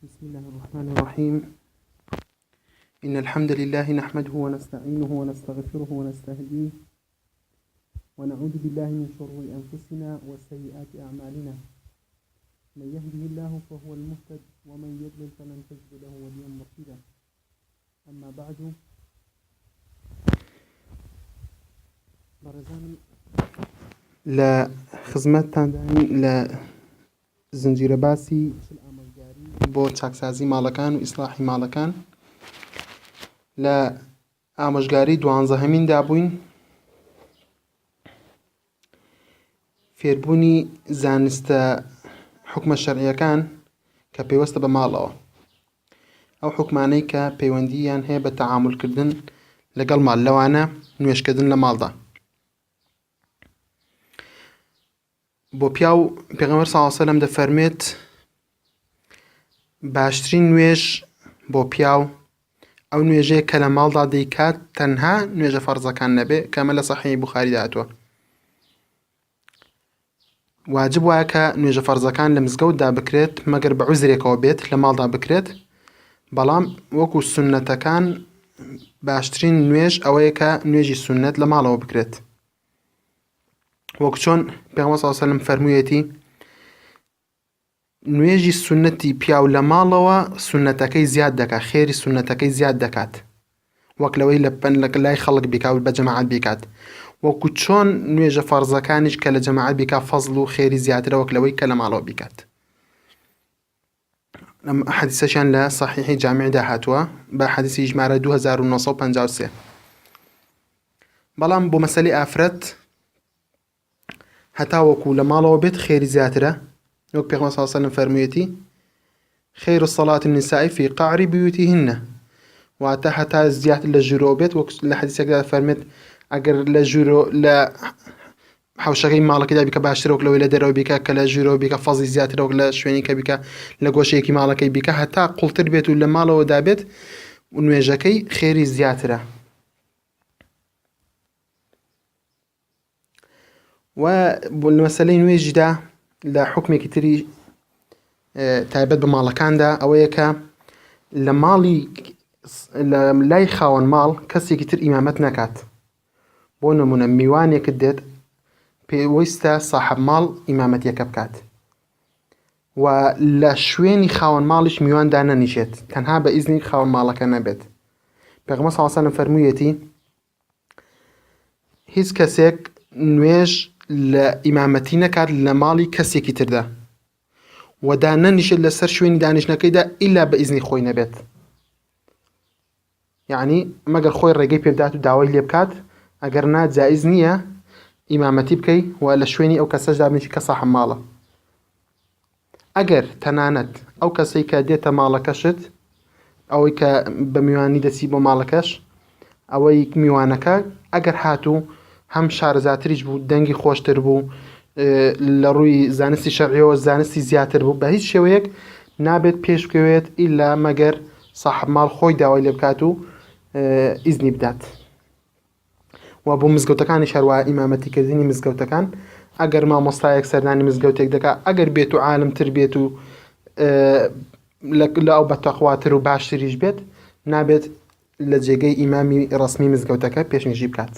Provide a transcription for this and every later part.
بسم الله الرحمن الرحيم. إن الحمد لله نحمده ونستعينه ونستغفره ونستهديه ونعوذ بالله من شرور أنفسنا وسيئات أعمالنا. من يهده الله فهو المهتد ومن يضلل فلن تجد له وليا مرشدا. أما بعد، برزان لا خزمتان لا زنجيرة باسي بۆ چاکسازی ماڵەکان و ئیسلاحی ماڵەکان لە ئامۆژگاری 12هەمیندا بووین. فێربوونی زانستە حکمە شەرعیەکان کە پێوەستە بە ماڵەوە، ئەو حکمانەی کە پەیوەندیان هەیە بە تەعاملکردن لەگەڵ ماڵ، لەوانە نوێشکردن لە ماڵدا. بۆ پیاو پێغەمبەر صلی الله علیه و سەلەم دەفەرمێت باشترین نوێژ بۆ پیاو ئەو نوێژەیە کە لە ماڵدا دەیکات، تەنها نوێژە فەرزەکان نەبێ، کەمە لە سەحیحی بوخاری داهاتووە. واجب وایە کە نوێژە فەرزەکان لە مزگەوتدا بکرێت مەگەر بە عوزرێکەوە بێت، لە ماڵدا بکرێت. بەڵام وەکو سونەتەکان باشترین نوێژ ئەوەیە کە نوێژی سونەت لە ماڵەوە بکرێت، وەکو چۆن پێغەمبەر صلی الله علیه و سەلەم فەرموویەتی نوێژی سونەتی پیاو لە ماڵەوە سونەتەکەی زیاد دەکات، خێری سونەتەکەی زیاد دەکات، وەک لەوەی لە لای خەڵک بیکات بە جەماعەت بیکات، وەکو چۆن نوێژە فەرزەکانیش کە لە جەماعەت بیکات فەزڵ و خێری زیاترە وەک لەوەی کە لە ماڵەوە بیکات. ئەم حەدیسەشیان لە سەحیحی جامع داهاتووە بە حەدیسی ژمارە 2953. بەڵام بۆ مەسەلەی ئافرەت هەتا وەکو لە ماڵەوە بێت خێری زیاترە، وەک پێغەمبەر صلی الله علیه و سەلەم فەرموویەتی خیر الصلاة النساء في قعر بيوتهن، واتە هەتا زیاتر لە ژوورەوە بێت، وەک لە حەدیسێکدا فەرمێت ئەگەر لە ژوورۆ لە حوشەکەی ماڵەکەیدا بیکە باشترە وەک لەوەی لە دەرەوە بیکە، کە لە ژوورەوە بیکە فەزڵی زیاترە وەک لە شوێنی کە بیکە لە گۆشەیەکی ماڵەکەی بیکە، هەتا قوڵتر بێت و لە ماڵەوەدا بێت و نوێژەکەی خێری زیاترە. و بۆ لە مەسەلەی نوێژیدا لە حکمێکی تری تایبەت بە ماڵەکاندا ئەوەیە کە لە ماڵی لە لای خاوەن ماڵ کەسێکی تر ئیمامەت نەکات. بۆ نمونە میوانێکت دێت، پێویستە ساحەب ماڵ ئیمامەتیەکە بکات، و لە شوێنی خاوەن ماڵیش میوان دانەنیشێت، تەنها بە ئیزنی خاوەن ماڵەکە نەبێت. پێغەمبەر صلی الله علیه و سەلەم فەرموویەتی هیچ کەسێک نوێژ لە ئیمامەتی نەکات لە ماڵی کەسێکی تردا، و دانەنیشێت لەسەر شوێنی دانیشتنەکەیدا ئیلا بە ئیزنی خۆی نەبێت، یعنی مەگەر خۆی ڕێگەی پێ بدات و داوای لێ بکات، ئەگەر نا جائز نییە ئیمامەتی بکەی و لە شوێنی ئەو کەسەشدا بنیشی کە ساحەب ماڵە. ئەگەر تەنانەت ئەو کەسەی کە دێتە ماڵەکەشت، ئەوەی کە بە میوانی دەچی بۆ ماڵەکەش، ئەوەی میوانەکە ئەگەر هاتوو هەم شارەزاتریش بوو، دەنگی خۆشتر بوو، لە ڕووی زانستی شەرعیەوە زانستی زیاتر بوو، بە هیچ شێوەیەک نابێت پێش بکەوێت ئیلا مەگەر ساحەب ماڵ خۆی داوای لێ بکات و ئیزنی بدات. و بۆ مزگەوتەکانی هەروەها ئیمامەتیکردنی مزگەوتەکان ئەگەر مامۆستایەک سەردانی مزگەوتێک دەکات، ئەگەر بێت و عالمتر بێت و لە ئەو بەتەقواتر و باشتریش بێت، نابێت لە جێگەی ئیمامی ڕەسمی مزگەوتەکە پێشنیژی بکات.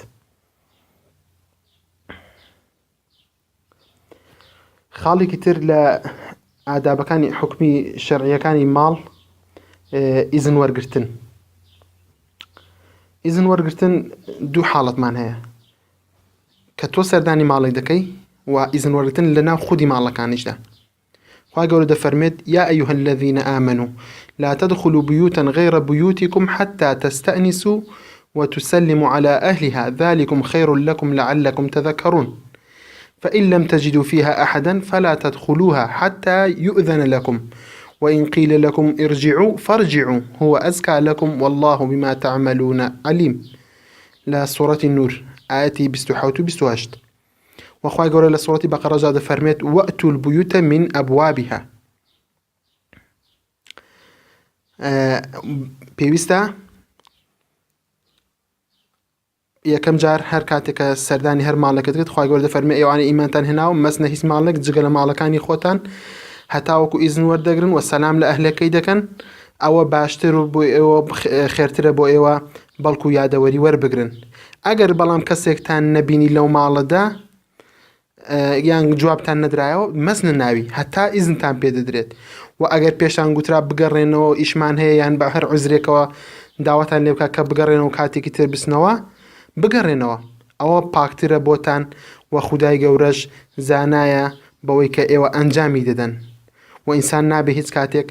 خاڵێکی تر لە ئادابەکانی حکمی شەرعیەکانی ماڵ ئیزن وەرگرتن. ئیزن وەرگرتن دوو حاڵەتمان هەیە کە تۆ سەردانی ماڵێک دەکەی و ئیزن وەرگرتن لە ناو خودی ماڵەکانیشدا. خوا گەورە دەفەرمێت یا ئەیها الذین آمنوا لا تدخلوا بيوتا غير بيوتكم حتى تستأنسوا وتسلموا على أهلها ذلكم خير لكم لعلكم تذكرون فإن لم تجدوا فيها أحدا فلا تدخلوها حتى يؤذن لكم وإن قيل لكم ارجعوا فارجعوا هو أزكى لكم والله بما تعملون عليم. لا سورة النور آياتي 27 و 28. وخواهي قولة لسورة بقرة جادة فرميت وأتوا البيوت من أبوابها. پێویستە یەکەم جار هەر کاتێکە سەردانی هەر ماڵەکەت کرد، خی گەورە دەفەرمێ ئێوانە ئیمانتان هێناوە مەسنە هیچ ماڵێک جگە لە ماڵەکانی خۆتان هەتاوەکو ئیزن وەردەگرن و سەلام لە ئەهلەکەی دەکەن ئەوە باشتر و بۆ ئێوە خێرترە بۆ ئێوە بەڵکو یادەوەری وەربگرن. ئەگەر بەڵام کەسێکتان نەبینی لەو ماڵەدا یان جوابتان نەدرایەوە مەزنە ناوی هەتا ئیزنتان پێدەدرێت و ئەگەر پێشان گوترا بگەڕێنەوە ئیشمان هەیە یان بە هەر عوزرێکەوە داوەتان لێ بکات کە بگەڕێنەوە کاتێکی تر بستنەوە بگەڕێنەوە ئەوە پاکترە بۆتان و خودای گەورەش زانایە بەوەی کە ئێوە ئەنجامی دەدەن و ئینسان نابێ هیچ کاتێک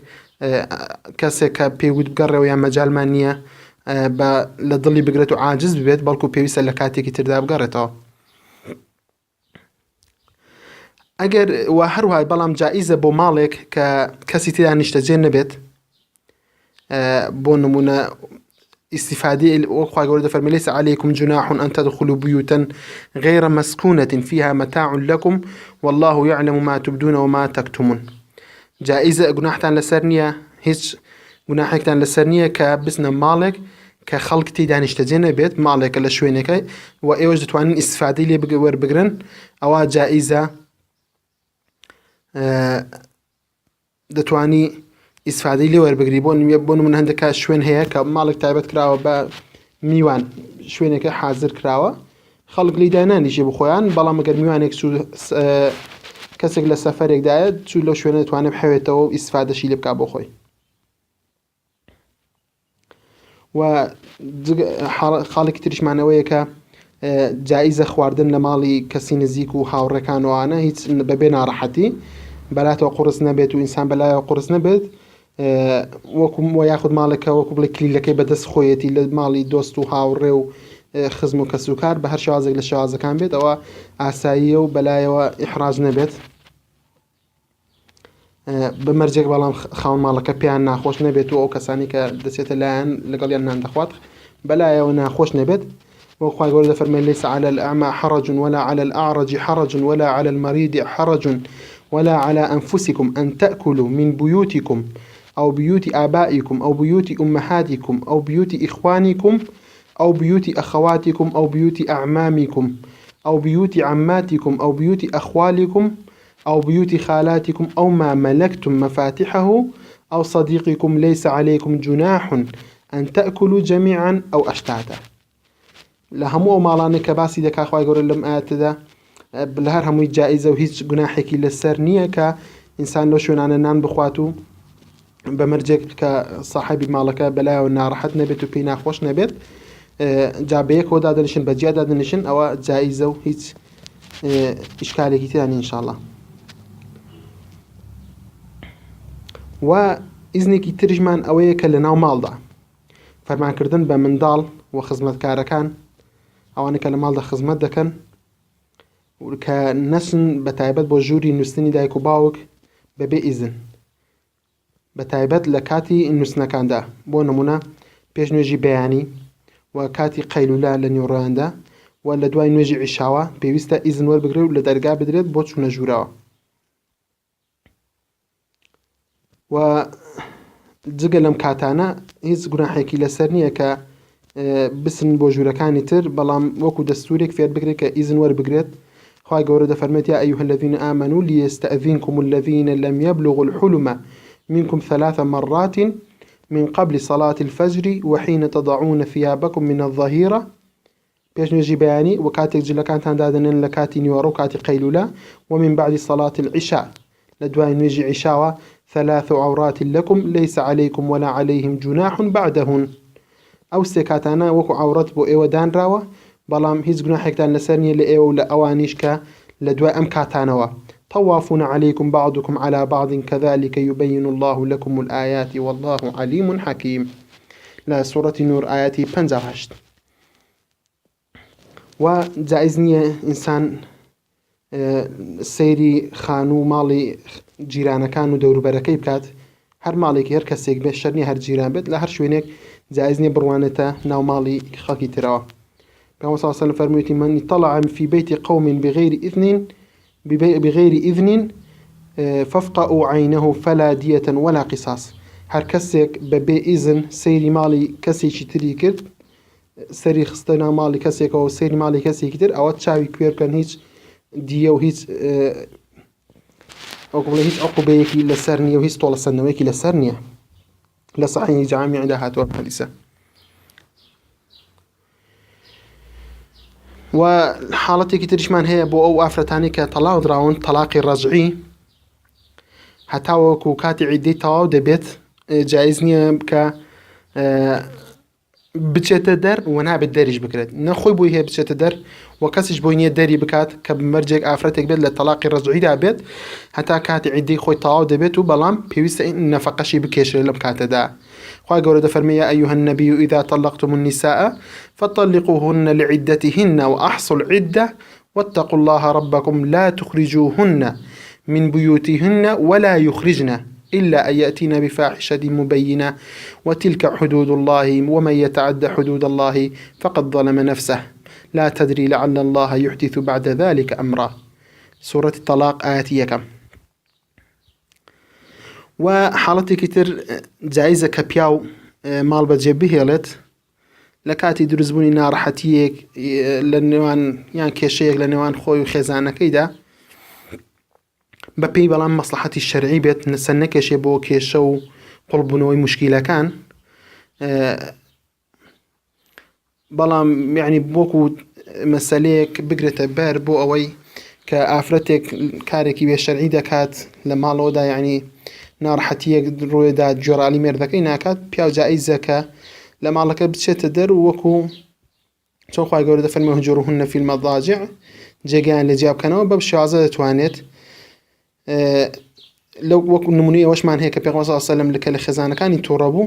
کەسێک کە پێوت بگەڕێەوە یان مەجالمان نییە لە دڵی بگرێت و عاجز ببێت بەڵکو پێویستە لە کاتێکی تردا بگەڕێتەوە. ئەگەر و هەروهای بەڵام جائیزە بۆ ماڵێک کە کەسی تێدا نیشتەجێ نەبێت بۆ نمونە استفادة وخوا قولة فرمي ليس عليكم جناح أن تدخلوا بيوتا غير مسكونة فيها متاع لكم والله يعلم ما تبدون وما تكتمون. جائزة جناحتان لسرنية هيش جناحتان لسرنية كبسنا مالك كخلق تيدان اشتجينا بيت مالك لشوينك وإيوج دتوانين استفادة لي بقرن أو جائزة دتواني استفادة لي وەربگری بۆ من هەندێک شوێن هەیە کە ماڵێک تایبەت کراوە بە میوان شوێنێکە حازر کراوە خەڵک لی دانانیشێ بۆ خۆیان بەڵام ئەگەر میوانێک کەسێک لە سەفەرێکدایە چوو لەو شوێنە دەتوانێت بحەوێتەوە و ئیسفادەشی لێ بکا بۆ خۆی. و خاڵێکی تریشمانەوەیە کە جائیزە خواردن لە ماڵی کەسی نزیک و هاوڕێکانەوانە هیچ بەبێ ناڕەحەتی بەلاتەوە قورس نەبێت و ئینسان بەلایەوە قورس نەبێت وەکو یاخود ماڵەکە وەکو بڵێ کلیلەکەی بەدەست خۆیەتی لە ماڵی دۆست و هاوڕێ و خزم و کەسوکار بە هەر شێوازێک لە شێوازەکان بێت ئەوە ئاساییە و بەلایەوە ئیحراج نەبێت بمەرجێک بەڵام خاوەن ماڵەکە پێیان ناخۆش نەبێت و ئەو کەسانی کە دەچێتە لایەن لەگەڵیان نان دەخوات بەلایەوە ناخۆش نەبێت وخوا گەورە دەفەرمێ ليس على الأعمى حرج ولا على الأعرج حرج ولا على المريض حرج ولا على أنفسكم أن تأكلوا من بيوتكم أو بيوت آبائكم أو بيوت أمهاتكم أو بيوت إخوانكم أو بيوت أخواتكم أو بيوت أعمامكم أو بيوت عماتكم أو بيوت أخوالكم أو بيوت خالاتكم أو ما ملكتم مفاتحه أو صديقكم ليس عليكم جناح أن تأكلوا جميعا أو أشتاتا. لهمو مالاني كباسي دكا خواهي قول لهم آتدا بلهر هموی جائزة و هیچ گناحێکی لەسەر نییە کە ئینسان لەو شوێنانە نان بخوات و بەمەرجێک کە صاحبی ماڵەکە بەلایەوە ناڕەحەت نەبێت و پێی ناخۆش نەبێت جا بەیەکەوە دادەنیشن بەجیا دادەنیشن ئەوە جائزە و هیچ ئیشکالێکی تیان ئینشاءالله. و ئیزنێکی تریشمان ئەوەیە کە لە ناو ماڵدا فەرمانکردن بە منداڵ و خزمەتکارەکان ئەوانە کە لە ماڵدا خزمەت دەکەن کە نەچن بەتایبەت بۆ ژووری نووستنی دایک و باوک بەبێ ئیزن بەتایبەت لە کاتی نووستنەکاندا بۆ نمونە پێش نوێژی بەیانی و کاتی قەیلولا لە نیوەڕۆیاندا و لە دوای نوێژی عیشاوە پێویستە ئیزن وەربگرێت و لە دەرگا بدرێت بۆ چوونە ژوورەوە. و جگە لەم کاتانە هیچ گوناحێکی لەسەر نییە کە بسن بۆ ژوورەکانی تر بەڵام وەکو دەستورێک فێر بگرێت کە ئیزن وەربگرێت. خواهي قولة فرمت يا أيها الذين آمنوا ليستأذنكم الذين لم يبلغوا الحلم منكم 3 مرات من قبل صلاة الفجر وحين تضعون ثيابكم من الظهيرة بيش نجي بياني وكاتك جلكان تندادن لكاتي نيورو كاتي قيلولا ومن بعد صلاة العشاء لدواء نجي عشاوة 3 عورات لكم ليس عليكم ولا عليهم جناح بعدهن أو سيكاتانا وكو عورات بو إيوة دان راوة بەڵام هیچ گوناحێکتان لەسەر نیە لە ئێوە و لە ئەوانیش کە لە دوای ئەم کاتانەوە طوافون عليكم بعضكم على بعض كذلك يبين الله لكم الآيات والله عليم حكيم لا سورة نور آياتي 58. و جائز نییە ئینسان سەیری خان و ماڵی جیرانەکان و دەوروبەرەکەی بکات هەر ماڵێکی هەر کەسێک بێت شەر نییە هەر جیران بێت لە هەر شوێنێک جائز نییە بڕوانێتە ناو ماڵی خەڵکی ترەوە. كما صلى الله عليه وسلم فرميت من طلع في بيت قوم بغير إذن فافقأوا عينه فلا دية ولا قصاص. هر كسيك ببي إذن سيري مالي كسي شتري كرد سيري خستنا مالي كسيك أو سيري مالي كسي كتر أو تشاوي كوير كان هيج دية وهيج وەکو بڵێ هیچ عقوبەیەکی لەسەر نییە و هیچ تۆڵەسەندنەوەیەکی لەسەر نییە لە صحیحی جامیعدا هاتووە حەدیثە. و حاڵەتێکی تریشمان هەیە بۆ ئەو ئافرەتانی کە تەلاق دراون تەلاقی ڕەجعی هەتا وەکو کاتی عیدەی تەواو دەبێت جایز نییە کە بچێتە دەر و نابێت دەریش بکرێت، نەخۆی بۆی هەیە بچێتە دەر و کەسیش بۆی نییە دەری بکات کە بمەرجێک ئافرەتێک بێت لە تەلاقی ڕەجعیدا بێت هەتا کاتی عیدەی خۆی تەواو دەبێت و بەڵام پێویستە نەفەقەشی بکێشرێت لەم کاتەدا. خوای گەورە دەفەرمێ یا ئەیها النبی إذا طلقتم النساء فطلقوهن لعدتهن وأحصوا العدة واتقوا الله ربكم لا تخرجوهن من بيوتهن ولا يخرجن إلا أن يأتين بفاحشة مبينة وتلك حدود الله ومن يتعد حدود الله فقد ظلم نفسه لا تدري لعل الله يحدث بعد ذلك أمرا. سورة الطلاق آياتي كم. وحالتي كتر جائزة كبياو مال بجيبه هيلت لكاتي درزبوني ناراحتيك لنوان يعني كيشيك لنوان خوي وخزانة كيدا بەپێی بەڵام مەسلحەتی شەرعی بێت نەسەر نەکێشێ بۆ کێشە و قوڵبوونەوەی موشکیلەکان بەڵام یعنی بۆکو مەسەلەیەک بگرێتە بەر بۆ ئەوەی کە ئافرەتێک کارێکی بێ شەرعی دەکات لە ماڵەوەدا یعنی ناڕەحەتیەک ڕۆیدا جۆرالی مێردەکەی ناکات پیاو جائیزە کە لە ماڵەکە بچێتە دەر و وەکو چۆن خوای گەورە دەفەرمێ وهجوروهن فی المەضاجع جێگەیان لە جیا بکەنەوە بەم شێوازە دەتوانێت لەو وەکو نمونەی ئەوەشمان هەیە کە پێغەمبەر صلی الله علیه و سەلەم لە خێزانەکانی تووڕە بوو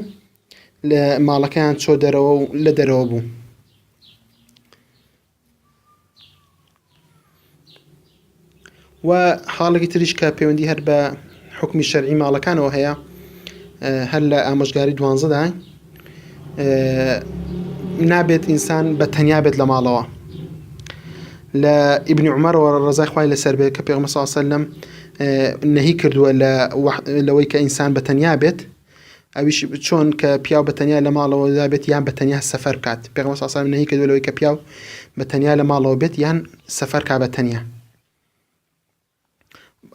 لە ماڵەکەیان چۆ دەرەوە و لە دەرەوە بوو. و حاڵێکی تریش کە پەیوەندی هەر بە حکمی شەرعی ماڵەکانەوە هەیە هەر لە ئامۆژگاری 12 نابێت ئینسان بە تەنیا بێت لە ماڵەوە. لە ئیبنی عومەر ڕەزای خوای لەسەر بێت کە پێغەمبەر صلی الله علیه و سەلەم نەهی کردووە لەوەی کە ئینسان بە تەنیا بێت ئەویش چۆن کە پیاو بە تەنیا لە ماڵەوەدا بێت یان بە تەنیا سەفەر بکات. پێغەمبەر صلی الله علیه و سەلەم نەهی کردووە لەوەی کە پیاو بە تەنیا لە ماڵەوە بێت یان سەفەر کا بە تەنیا.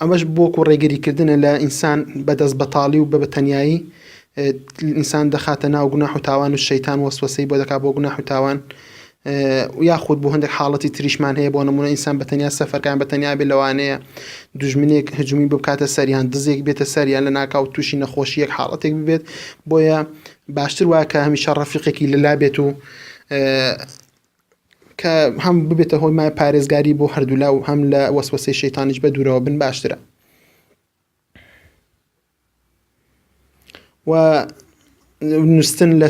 ئەمەش بۆکو ڕێگریکردنە لە ئینسان بەدەست بەتاڵی و بە تەنیایی ئینسان دەخاتە ناو گوناح و تاوان و شەیتان وەسوەسەی بۆ دەکات بۆ گوناح و تاوان یاخود بۆ هەندێک حاڵەتی تریشمان هەیە بۆ نمونە ئینسان بە تەنیا سەفەرکان بە تەنیا بێت لەوانەیە دوژمنێک هجومی بکاتە سەریان دزێک بێتە سەریان لە ناکاو تووشی نەخۆشیەک حاڵەتێک ببێت بۆیە باشتر وایە کە هەمیشە ڕەفیقێکی لەلا بێت و کە هەم ببێتە هۆی مای پارێزگاری بۆ هەردوولا و هەم لە وەسوەسەی شەیتانیش بە دوورەوە بن باشترە. و نووسن لە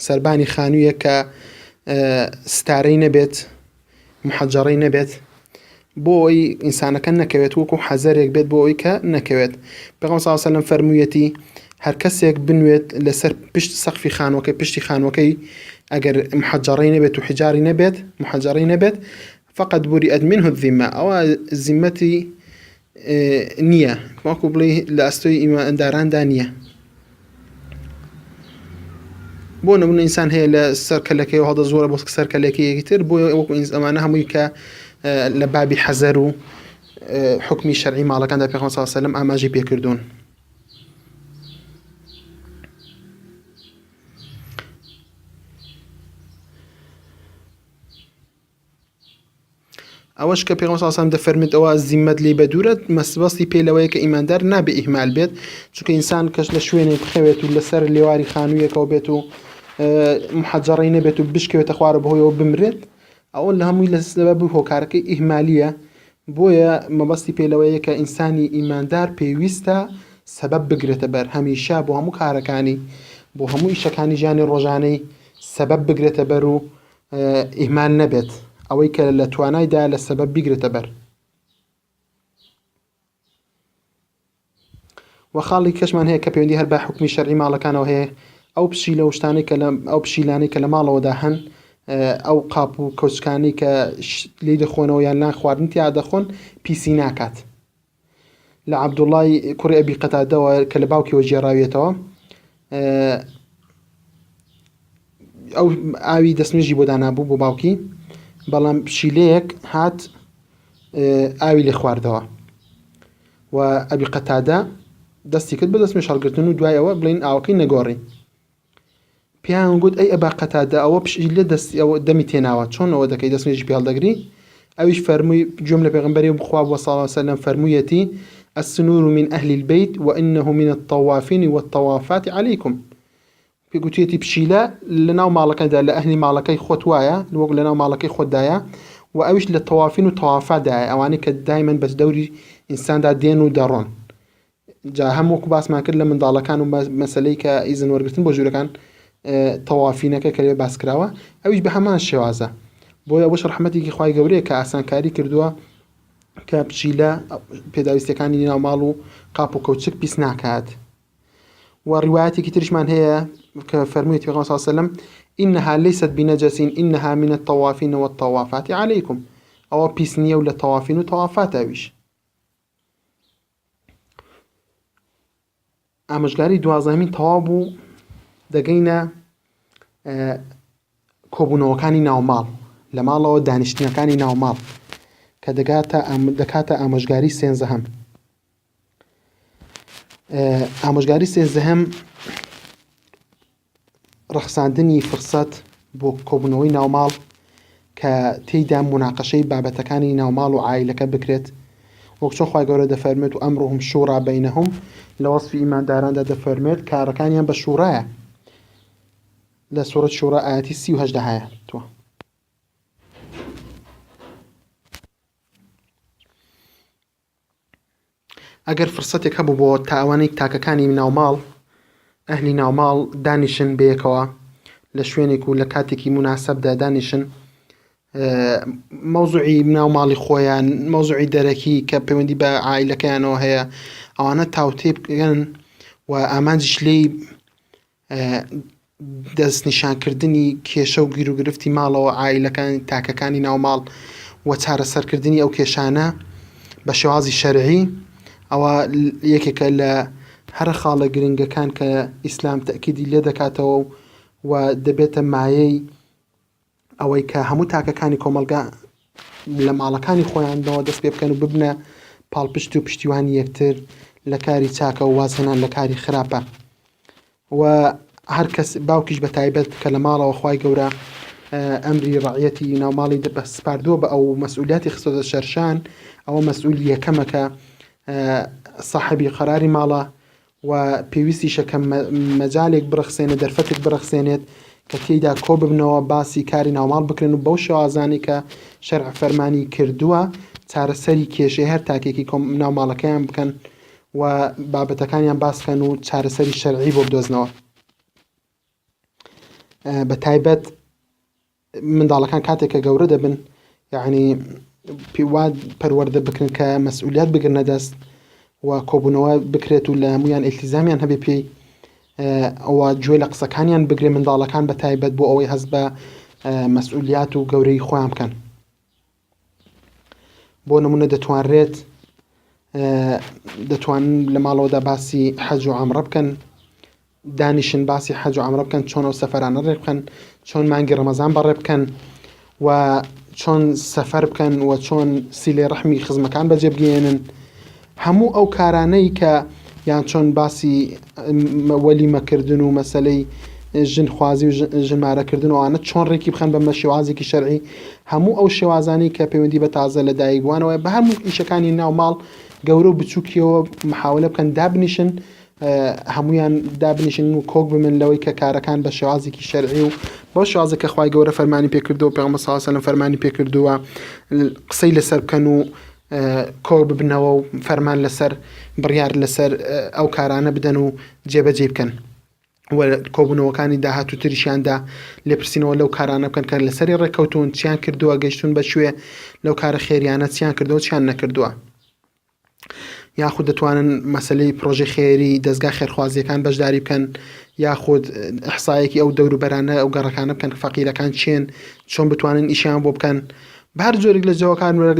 سەربانی خانوویە کە ستارەی نەبێت محەجەڕەی نەبێت بۆ ئەوی ئینسانەکە نەکەوێت وەکو حەزەرێک بێت بۆ ئەوی کە نەکەوێت. پێغەمبەر صلی الله علیه و سەلەم فەرموویەتی هەر کەسێک بنوێت لەسەر پشت سەقفی خانووەکەی پشتی خانووەکەی ئەگەر محەجەڕەی نەبێت و حجاری نەبێت محەجەڕەی نەبێت فقط بوریئت منه الذمة ئەوە زیممەتی نییە وەکو بڵێ لە ئەستۆی ئیمانداراندا نییە. بۆ نمونە ئینسان هەیە لە سەرکەلەکەی هەڵدە زۆرە بۆ سەرکەلەکەیەکی تر بۆ وەکو ئەمانە هەمووی کە لە بابی حەزەر و حکمی شەرعی ماڵەکاندا پێغەمبەر صلی الله علیه و سەلەم ئاماژەی پێکردوون. ئەوەش کە پێغەمبەر صلی الله علیه و سەلەم دەفەرمێت ئەوە زیممەت لێی بەدوورە مەبەستی پێی لەوەیە کە ئیماندار نابێ ئیهمال بێت چونکە ئینسان کەس لە شوێنێک بخەوێت و لەسەر لێواری خانوویەکەوە بێت و محەجەڕەی نەبێت و بشکەوێتە خوارە بەهۆیەوە بمرێت ئەوە لە هەمووی لە سبەب هۆکارەکەی ئیهمالیە. بۆیە مەبەستی پێی لەوەیە کە ئینسانی ئیماندار پێویستە سەبەب بگرێتە بەر هەمیشە بۆ هەموو کارەکانی بۆ هەموو ئیشەکانی ژیانی ڕۆژانەی سەبەب بگرێتە بەر و ئیهمال نەبێت ئەوەی کە لە توانایدا لە سەبەب بیگرێتە بەر. و خاڵی کەشمان هەیە کە پەیوەندی هەر بە حکمی شەرعی ماڵەکانەوە هەیە ئەو پشیلە و شتانەی کە ئەو پشیلانەی کە لە ماڵەوەدا هەن ئەو قاپ و کەوچکانی کە لێی دەخۆنەوە یان لا خواردن تیا دەخۆن پیسی ناکات. لە عەبدوڵڵای کوڕی ئەبی قەتادەوە کە لە باوکیەوە جێڕاوێتەوە ئەو ئاوی دەستنوێژی بۆ دانابوو بۆ باوکی بەڵام پشیلەیەک هات ئاوی لێ خواردەوە و ئەبی قەتادە دەستی کرد بە دەستمی شەڕگرتن و دوای ئەوە بڵین ئاوەکەی نەگۆڕی پیان گوت ئەی ئەبا قەتادە ئەوە پشتی لێ دەستی ئەوە دەمی تێناوە چۆن ئەوە دەکەی دەستێژی پیاڵ دەگری ئەویش فەرمووی جۆم لە پێغەمبەری بخوا بۆ صلی الله عليه وسلم فەرموویەتی السنور من أهل البيت وإنه من الطوافين والطوافات عليكم پێگوتێتی پشیلە لەناو ماڵەکەدا لە ئەهلی ماڵەکەی خۆت وایە وەک لەناو ماڵەکەی خۆتدایە و ئەویش لە تەوافین و تەوافادایە ئەوانەی کە دایمەن بەس دەوری ئینساندا دێن و دەڕۆن جا هەمووەکو باسمان کرد لە منداڵەکان و مەسەلەی کە ئیزن وەرگرتن بۆ ژوورەکان تەوافینەکە کە لێ باس کراوە ئەویش بە هەمان شێوازە بۆیە بۆش ڕەحمەتێکی خوای گەورەیە کە ئاسانکاری کردووە کە پشیلە پێداویستەکانی ناو ماڵ و قاپ و کەوچک پیس ناکات ورواياتي ترجمان هي كفرمية في صلى الله عليه وسلم إنها ليست بنجس إنها من الطوافين والطوافات عليكم أو بيسنية ولا طوافين وطوافات أويش ئامۆژگاری دوازەمین تەواو بوو دەگەینە کۆبوونەوەکانی ناوماڵ لە ماڵەوە دانیشتنەکانی ناوماڵ کە دەکاتە ئامۆژگاری سێنزەهەم ئامۆژگاری سێنزەهەم ڕەخساندنی فرسەت بۆ کۆبوونەوەی ناوماڵ کە تێیدا موناقەشەی بابەتەکانی ناوماڵ و عایلەکە بکرێت وەک چۆن خوای گەورە دەفەرمێت و ئەمڕۆهم شوورا بەینەهم لە وەسفی ئیمانداراندا دەفەرمێت کارەکانیان بە شوورایە لە سوورەت شوورا ئاەتی 38 هەیە تۆ ئەگەر فرسەتێک هەبوو بۆ تاوانەی تاکەکانی ناوماڵ ئەهلی ناوماڵ دانیشن بەیەکەوە لە شوێنێک و لە کاتێکی مناسبدا دانیشن مەوزوعی ناوماڵی خۆیان مەوزوعی دەرەکی کە پەیوەندی بە عایلەکەیانەوە هەیە ئەوانە تاوتێ بکەن و ئامانجیش لێی دەستنیشانکردنی کێشە و گیر و گرفتی ماڵەوە عایلەکان تاکەکانی ناوماڵ و چارەسەرکردنی ئەو کێشانە بە شێوازی شەرعی ئەوە یەکێکە لە هەر خاڵە گرنگەکان کە ئیسلام تەکیدی لێ دەکاتەوە و دەبێتە مایەی ئەوەی کە هەموو تاکەکانی کۆمەلگا لە ماڵەکانی خۆیانەوە دەست پێ بکەن و ببنە پاڵپشت و پشتیوانی یەکتر لە کاری چاکە و وازهێنان لە کاری خراپە و هەر کەس باوکیش بە تایبەت کە لە ماڵەوە خوای گەورە ئەمری ڕەعیەتی ناوماڵی سپاردووە بە ئەو مەسئولیاتی خستۆتە سەرشان ئەوە مەسئولی یەکەمەکە صاحبی قەراری ماڵە و پێویستیشە کە مەجالێک بڕەخسێنێت دەرفەتێک بڕەخسێنێت کە تێیدا کۆ ببنەوە باسی کاری ناوماڵ بکرێن و بەو شێوازانی کە شەرع فەرمانی کردووە چارەسەری کێشەی هەر تاکێکی ناوماڵەکەیان بکەن و بابەتەکانیان باسکەن و چارەسەری شەرعی بۆ بدۆزنەوە بە تایبەت منداڵەکان کاتێک کە گەورە دەبن یعنی پیواد پەروەردە بکرن کە مەسئولیت بگرنە دەست و کۆبوونەوە بکرێت و لە هەمویان ئیلتیزامیان هەبێ پێی ئەوە گوێ لە قسەکانیان بگرێ منداڵەکان بە تایبەت بۆ ئەوەی هەست بە مەسئولیات و گەورەی خۆیان بکەن بۆ نمونە دەتوانن لە ماڵەوەدا باسی حەج و عەمرە بکەن دانیشن باسی حەج و عەمرە بکەن چۆن ئەو سەفەرانە ڕێ بکەن چۆن مانگی ڕەمەزان بەڕێ بکەن و چۆن سەفەر بکەن و چۆن سیلەی ڕەحمی خزمەکان بەجێ بگێنن هەموو ئەو کارانەی کە یان چۆن باسی وەلیمەکردن و مەسەلەی ژنخوازی و ژنمارەکردن و ئەوانە چۆن ڕێکی بخەن بە شێوازێکی شەرعی هەموو ئەو شێوازانی کە پەیوەندی بە تازە لە دایکبووانەوە بە هەموو ئیشەکانی ناوماڵ گەورە و بچووکیەوە محاولە بکەن دابنیشن هەمویان دابنیشن و کۆک بمن لەوەی کە کارەکان بە شێوازێکی شەرعی و بۆ شێوازە کە خوای گەورە فەرمانی پێکردو و پێغەمبەر صلی الله علیه و سلم فەرمانی پێکردووە قسەی لەسەر بکەن و کۆ ببنەوە و فەرمان لەسەر بڕیار لەسەر ئەو کارانە بدەن و جێبەجێ بکەن و کۆبوونەوەکانی داهاتووتریشیاندا لێپرسینەوە لەو کارانە بکەن کە لەسەری ڕێکەوتون چیان کردووە گەیشتون بە شوێ لەو کارە خێریانە چیان کردەوە چیان نەکردووە یاخود دەتوانن مەسەلەی پرۆژەی خێری دەستگا خێرخوازیەکان بەشداری بکەن یاخود ئیحسایەکی ئەو دەوروبەرانە ئەو گەڕەکانە بکەن کە فەقیرەکان چێن چۆن بتوانن ئیشیان بۆ بکەن بە هەر جۆرێک لە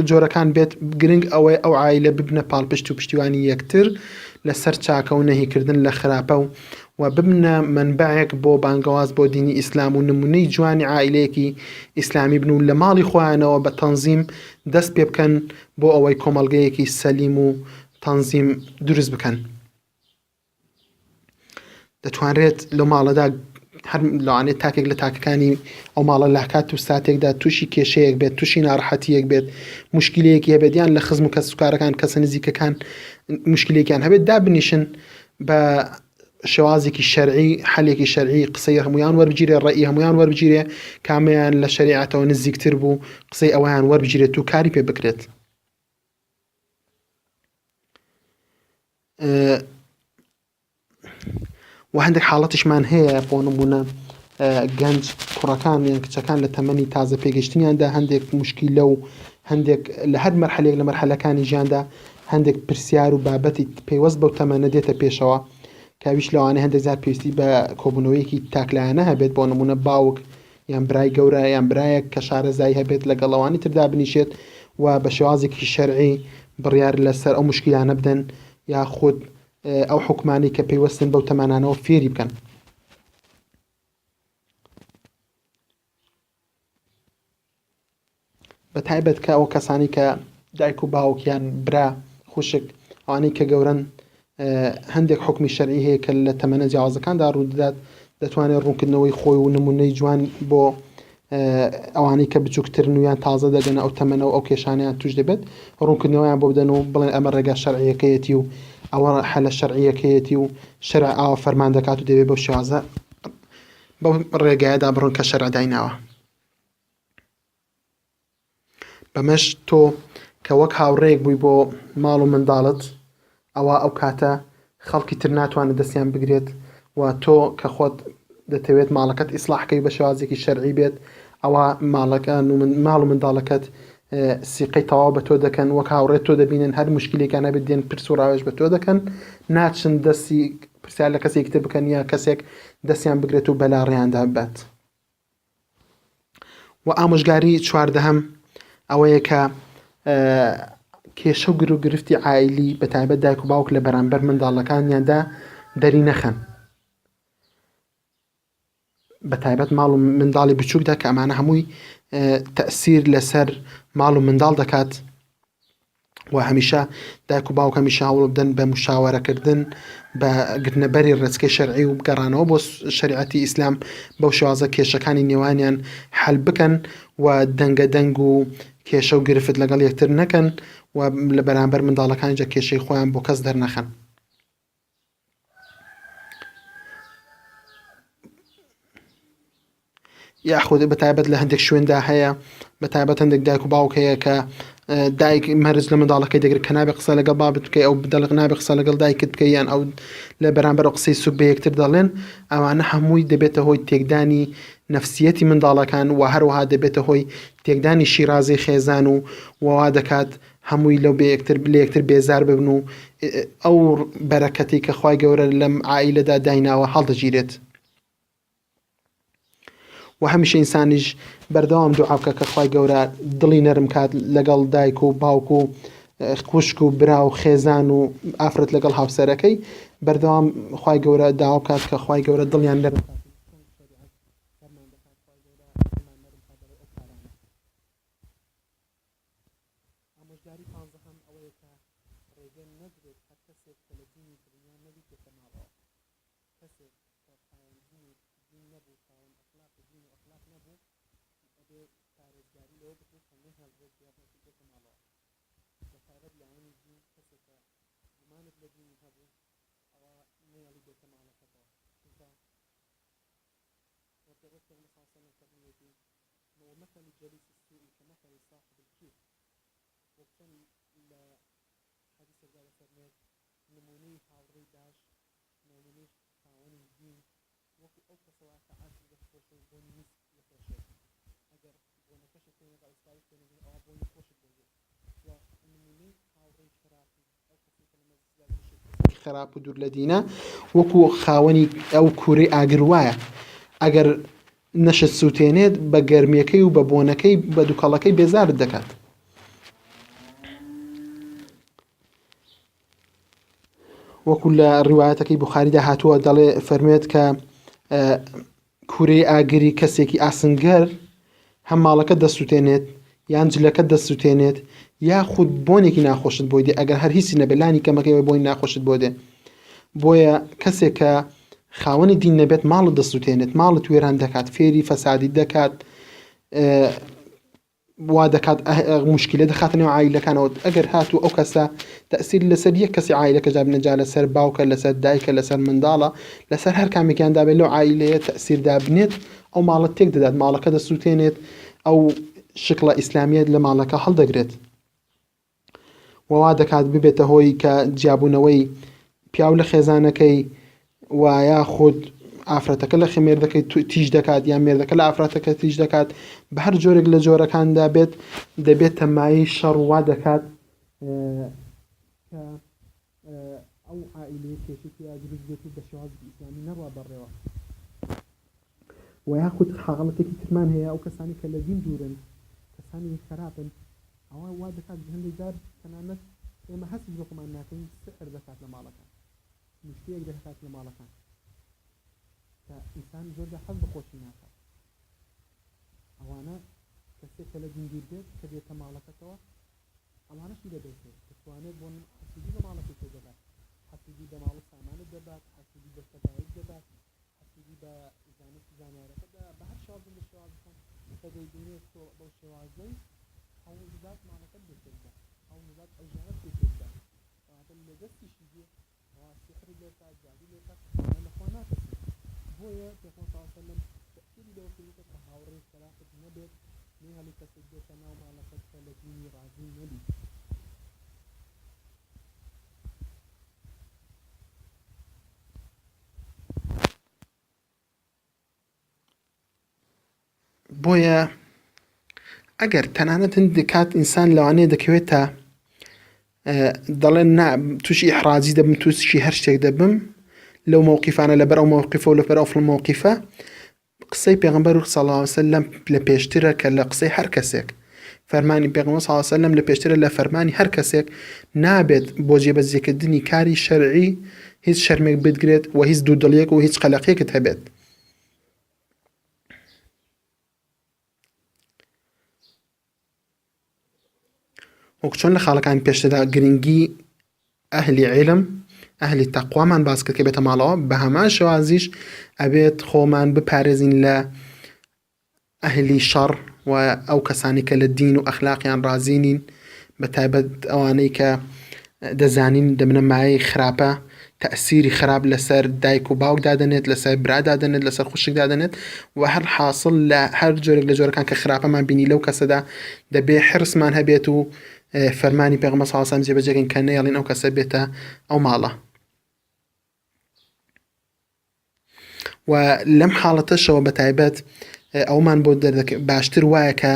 جۆرەکان بێت گرنگ ئەوەی ئەو عایلە ببنە پاڵپشت و پشتیوانی یەکتر لەسەر چاکە و نەهیکردن لە خراپە و ببنە منبعێک بۆ بانگەواز بۆ دینی ئیسلام و نمونەی جوانی عایلەیەکی ئیسلامی بن و لە ماڵی خۆیانەوە بە تەنزیم دەست پێ بکەن بۆ ئەوەی کۆمەڵگەیەکی سەلیم و تەنزیم دروست بکەن. دەتوانرێت لەو ماڵەدا هەر لەوانێت تاکێک لە تاکەکانی ئەو ماڵە لە کات و ساتێکدا تووشی کێشەیەک بێت، تووشی ناڕەحەتیەک بێت، مشکلەیەکی هەبێت، یان لە خزم و کەسوکارەکان کەسە نزیکەکان مشکلێکیان هەبێت، دابنیشن بە شێوازێکی شەرعی، حەلێکی شەرعی، قسەی هەمویان وەربگیرێ، ڕەئی هەمویان وەربگیرێ، کامیان لە شەریعەتەوە نزیکتر بوو قسەی ئەویان وەربگیرێت و کاری پێ بکرێت. و هەندێک حاڵەتیشمان هەیە بۆ نمونە گەنج کوڕەکان یان کچەکان لە تەمەنی تازە پێگەشتنیاندا هەندێک موشکیلە و هەندێک لە هەر مەرحەلێک لە مەرحەلەکانی ژیاندا هەندێک پرسیار و بابەتی پێوەست بەو تەمەنە دێتە پێشەوە، کاویش لەوانەیە هەندێک جار پێویستی بە کۆبوونەوەیەکی تاکلایانە هەبێت، بۆ نمونە باوک یان برای گەورە یان برایەک کە شارەزایی هەبێت لەگەڵەوانی تردا بنیشێت و بە شێوازێکی شەرعی بڕیار لەسەر ئەو مشکلانە بدەن یاخود ئەو حکمانی کە پێیوەستن بەو تەمانانەوە فێری بکەن. بە تایبەت کە ئەو کەسانی کە دایک و باوکیان برا خوشک ئەوانەی کە گەورن هەندێک حکمی شەرعی هەیە کە لە تەمەنە جیاوازەکاندا ڕوودەدات، دەتوانێت ڕوونکردنەوەی خۆی و نمونەی جوان بۆ ئەوانەی کە بچووکترن و یان تازە دەگەنە ئەو تەمەنەوە ئەو کێشانیان توش دەبێت ڕوونکردنەوەیان بۆ بدەن و بڵێن ئەمە ڕێگا شەرعیەکەیەتی و ئەوە حەلە شەرعیەکەیەتی و شەرع ئاوا فەرمان دەکات و دەبێت بەو شێوازە بەو ڕێگایەدا بڕۆن کە شەرع دایناوە. بەمەش تۆ کە وەک هاوڕێیەک بووی بۆ ماڵ و منداڵت، ئەوە ئەو کاتە خەڵکی تر ناتوانێت دەستیان بگرێت و تۆ کە خۆت دەتەوێت ماڵەکەت ئیسلاحکەی بە شێوازێکی شەرعی بێت، ئەوە ماڵەکان و ماڵ و منداڵەکەت سیقەی تەواو بە تۆ دەکەن، وەک هاوڕێت تۆ دەبینن، هەر مشکلێکیان هەبێت دێن پرس و ڕاوێژ بە تۆ دەکەن، ناچن دەستی پرسیار لە کەسێکی تر بکەن یا کەسێک دەستیان بگرێت و بەلا ڕێیاندا بێت. و ئامۆژگاری چواردەهەم ئەوەیە کە کێشە و گر و گرفتی عائیلی بە تایبەت دایک و باوک لە بەرامبەر منداڵەکانیاندا دەری نەخەن، بە تایبەت ماڵ و منداڵی بچووکدا کە ئەمانە هەمووی تەئسیر لەسەر ماڵ و منداڵ دەکات و هەمیشە دایک و باوک هەمیشە هەوڵ بدەن بە مشاوەرەکردن بە گرتنەبەری ڕێچکەی شەرعی و بگەڕانەوە بۆ شەریعەتی ئیسلام بەو شێوازە کێشەکانی نێوانیان حەل بکەن و دەنگە دەنگ و کێشە و گرفت لەگەڵ یەکتر نەکەن و لە بەرامبەر منداڵەکانیجا کێشەی خۆیان بۆ کەس دەرنەخەن. یاخود بە تایبەت لە هەندێک شوێندا هەیە، بە تایبەت هەندێک دایک و باوک هەیە کە دایک مەرج لە منداڵەکەی دەگرێت کە نابێ قسە لەگەڵ بابت بکەی، ئەو بدەڵق نابێ قسە لەگەڵ دایکت بکەی، یان ئەو لە بەرامبەر ئەو قسەی سوک بە یەکتر دەڵێن، ئەوانە هەمووی دەبێتە هۆی تێکدانی نەفسیەتی منداڵەکان و هەروەها دەبێتە هۆی تێکدانی شیرازەی خێزان و وا دەکات هەمووی لەو بە یەکتر بێزار ببن و ئەو بەرەکەتی کە خوای گەورە لەم عائیلەدا دایناوە هەڵدەگیرێت. و هەمیشە ئینسانیش بەردەوام دوعا بکە کە خوای گەورە دڵی نەرم کات لەگەڵ دایک و باوک و خوشک و برا و خێزان و ئافرەت لەگەڵ هاوسەرەکەی، بەردەوام خوای گەورە داوا بکات کە خوای گەورە دڵیان نەرم کات. ئامۆژگاری پانزەهەم ئەوەیە کە ڕێگە نەدرێت هەر کەسێک کە لە دینی دڵنیا نەبی بێتە ماڵەوە، کەسێک کە پایان دین نەبوو، پایان ئەخلاق دین و ئەخلاق نەبوو، ئەبێ پارێزگاری لەوە بکرێت کە نەهێڵرێت بێتە ماڵەوە. بە تایبەت لە عینی دین کەسێک کە گومانت لە دینی هەبوو، ئەوە نەیەڵی بێتە ماڵەکەتەوە، چونکە وەرتەبەت پێغەمبەر صلی الله علیه و سلم فەرموویەتی مثل الجليس السوء كمثل صاحب الكير، وەکچەند لە حەدیثێکدا دەفەرمێت نمونەی هاوڕێی باش، نمونەی خاوەنی دین وەکو ئەو کەسەوە کە ئاتی دەستخۆشە و بۆنی میسک دەفرۆشێت، ئەگەر بۆنەکەشت پێ نەگا ئیسپارەت پێ نەگرێت ئەوە بۆنی خۆشت دەوێت. و نمونەی هاوڕێی خراپی ئەو کەسێک کە لە مەجلیسدا دەنیشێت خراپ و دوور لە دینە وەکو خاوەنی ئەو کوورەی ئاگر وایە، ئەگەر نەشت سووتێنێت بە گەرمیەکەی و بە بۆنەکەی بە دووکەڵەکەی بێزارت دەکات. وەکو لە ڕیوایەتەکەی بوخاریدا هاتووە دەڵێ فەرمێت کە کوورەی ئاگری کەسێکی ئاسنگەر هەم ماڵەکە دەسووتێنێت یان جلەکەت دەسووتێنێت یاخود بۆنێکی ناخۆشت بۆی دێ ئەگەر هەر هیچی نەبێلانی کەمەکەی بۆی ناخۆشت بۆ دێ بۆیە کەسێک کە خاوەنی دین نەبێت ماڵت دەسووتێنێت ماڵت وێران دەکات فێری فەسادی دەکات وا دەکات مشکلە دەخاتە نێو عایلەکانەوە ئەگەر هاتوو ئەو کەسە تەسیر لەسەر یەک کەسی عایلەکە جا بنەجا لەسەر باوکە لەسەر دایکە لەسەر منداڵە لەسەر هەر کامێکیاندا بێت لەو عایلەیە تەسیردا بنێت ئەو ماڵت تێک دەدات ماڵەکە دەسووتێنێت ئەو شکڵە ئیسلامیەت لە ماڵەکە هەڵدەگرێت ووا دەکات ببێتە هۆی کە جیابوونەوەی پیاو لە خێزانەکەی و یاخود ئافرەتەکە لە خێمێردەکەی تیژ دەکات یان مێردەکە لە ئافرەتەکە تیژ دەکات بە هەر جۆرێک لە جۆرەکاندا بێت دەبێت تەمایی شەڕ وا دەکات کە ئەو عائیلەیە کێشێکی دروست بێت و بە شێوازی ئیسلامی نەڕوا بەڕێوە و یاخود حاڵەتێکی ترمان هەیە ئەو کەسانی کە لە دین دوورن کەسانی خراپن ئەوە وا دەکات هەندێک جار تەنانەت ئێمە هەست بۆ خۆمان ناکەین سحر دەکات لە ماڵەکان مشتێک دەکات لە ماڵەکان کە ئینسان زۆرجار حەز بە خۆشی ناکات ئەوانە کەسێک کە لە دین دوور بێت کە بێتە ماڵەکەتەوە ئەوانەشی دەبێتێت دەتوانێت بۆ حەسیدی بە ماڵەکەی تێ دەبات حەسیدی بە ماڵ سامانت دەبات حەسیدی بە سەتایت دەبات حەسیدی بە زانیارەکە بە هەر شێوازن لە شێوازەکان کە دەیبینێت تۆ بەو شێوازەی هەوڵدات ماڵەکەت بێتێکدا هەوڵدات ئەو ژیانەت بێتێکدا کەواتە لە دەستیشی دێ سحری لێکات جادوی لێکات لەخوا ناتەسێت بۆیە پێغەمبەر صلی الله علیه و سلم تەأکید لەوە کردووە کە هاوڕێی خراپت نەبێت نێهەڵی کەسێک بێتە ناو ماڵەکەت کە لە دینی ڕازی نەبی بۆیە ئەگەر تەنانەت کات ئینسان لەوانەیە دەکەوێتە دەڵێن تووشی ئیحرازی دەبم تووشی هەر شتێک دەبم لەو مووقیفانە لەبەر ئەو مووقیفە و لەبەر ئەو مووقیفە قسەی پێغەمبەر صلی الله علیه و سلم لە پێشترە کە لە قسەی هەر کەسێک فەرمانی پێغەمبەر صلی الله علیه و سلم لە پێشترە لە فەرمانی هەر کەسێک نابێت بۆ جێبەجێکردنی کاری شەرعی هیچ شەرمێک بگرێت و هیچ دوودڵیەک و هیچ قەلەقێکت هەبێت وەکو چۆن لە خاڵەکانی پێشتردا گرنگی ئەهلی عیلم ئەهلی تەقوامان باس کرد کە بێتە ماڵەوە بە هەمان شێوازیش ئەبێت خۆمان بپارێزین لە ئەهلی شەڕ و ئەو کەسانی کە لە دین و ئەخلاقیان ڕازی نین بە تایبەت ئەوانەی کە دەزانین دەبنە مایەی خراپە تەأسیری خراپ لەسەر دایک و باوک دادەنێت لەسەر برا دادەنێت لەسەر خوشک دادەنێت و هەر حاصل لە هەر جۆرێک لە جۆرەکان کە خراپەمان بینی لەو کەسەدا دەبێ حرسمان هەبێت و فەرمانی پێغەمبەر صلی الله علیه و سلم جێبەجێکەین کە نەیەڵین ئەو کەسە بێتە ئەو ماڵە و لەم حاڵەتەشەوە بە تایبەت ئەومان بۆ باشتر وایە کە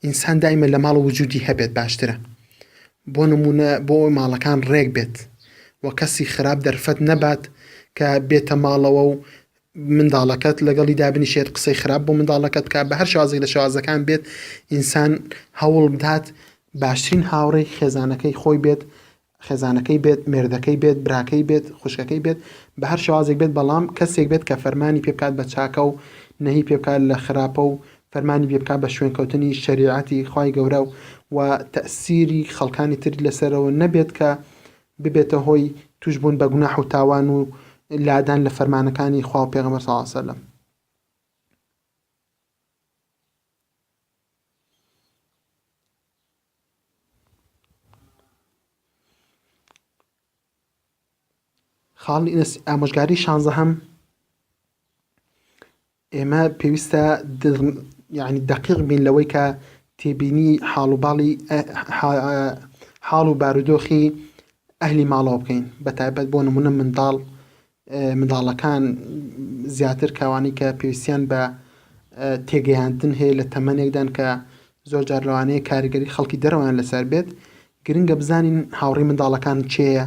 ئینسان دایمە لە ماڵ وجودی هەبێت باشترە بۆ نمونە بۆ ماڵەکان ڕێک بێت و کەسی خراپ دەرفەت نەبات کە بێتە ماڵەوە و منداڵەکەت لەگەڵی دابنیشێت قسەی خراپ بۆ منداڵەکەت کە بە هەر شێوازێک لە شێوازەکان بێت ئینسان هەوڵ بدات باشترین هاوڕێی خێزانەکەی خۆی بێت خێزانەکەی بێت مێردەکەی بێت براکەی بێت خوشکەکەی بێت بە هەر شێوازێک بێت بەڵام کەسێک بێت کە فەرمانی پێ بکات بە چاکە و نەهی پێ بکات لە خراپە و فەرمانی پێ بکات بە شوێنکەوتنی شەریعەتی خوای گەورە و تەأسیری خەڵکانی تر لەسەرەوە نەبێت کە ببێتە هۆی توش بوون بە گوناح و تاوان و لادان لە فەرمانەکانی خوا و پێغەمبەر صلی الله علیه و سلم خاڵی ئامۆژگاری 16 ئێمە پێویستە یعنی دقیق بین لەوەی کە تێبینی حاڵ و باڵی حاڵ و بارودۆخی ئەهلی ماڵەوە بکەین بە تایبەت بۆ نمونە منداڵەکان زیاتر کەوانی کە پێویستیان بە تێگەیاندن هەیە لە تەمەنێکدان کە زۆر جار لەوانەیە کاریگەری خەڵکی دەرەوەیان لەسەر بێت گرنگە بزانین هاوڕێی منداڵەکان چێیە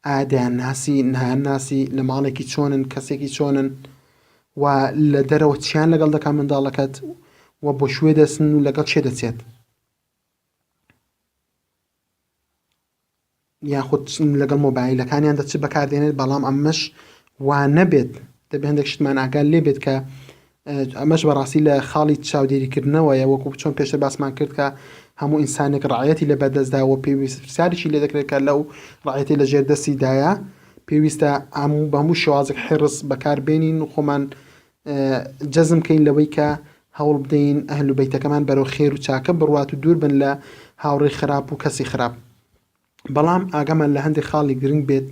ئایا دەیان ناسی نایان ناسی لە ماڵێکی چۆنن کەسێکی چۆنن و لە دەرەوە چیان لەگەڵ دەکات منداڵەکەت و بۆ شوێ دەچن و لەگەڵ چێ دەچێت یاخود لەگەڵ مۆبایلەکانیان دەچێت بەکاردێنێت بەڵام ئەمەش وا نەبێت دەبێت هەندێک شتمان ئاگال لێ بێت کە ئەمەش بەڕاستی لە خاڵی چاودێریکردنەوەیە وەکو چۆن پێشتر باسمان کرد کە هەموو ئینسانێک ڕعەتی لە بەردەستداوە پێویست پرسیارێکی لێ دەکرێت کە لەو ڕعەتی لە ژێردەستیدایە پێویستە بە هەموو شێوازێک حرص بەکاربێنین و خۆمان جەزم بکەین لەوەی کە هەوڵ بدەین ئەهل و بەیتەکەمان بەرەو خێر و چاکە بڕوات و دوور بن لە هاوڕێی خراپ و کەسی خراپ. بەڵام ئاگامان لە هەندێک خاڵی گرنگ بێت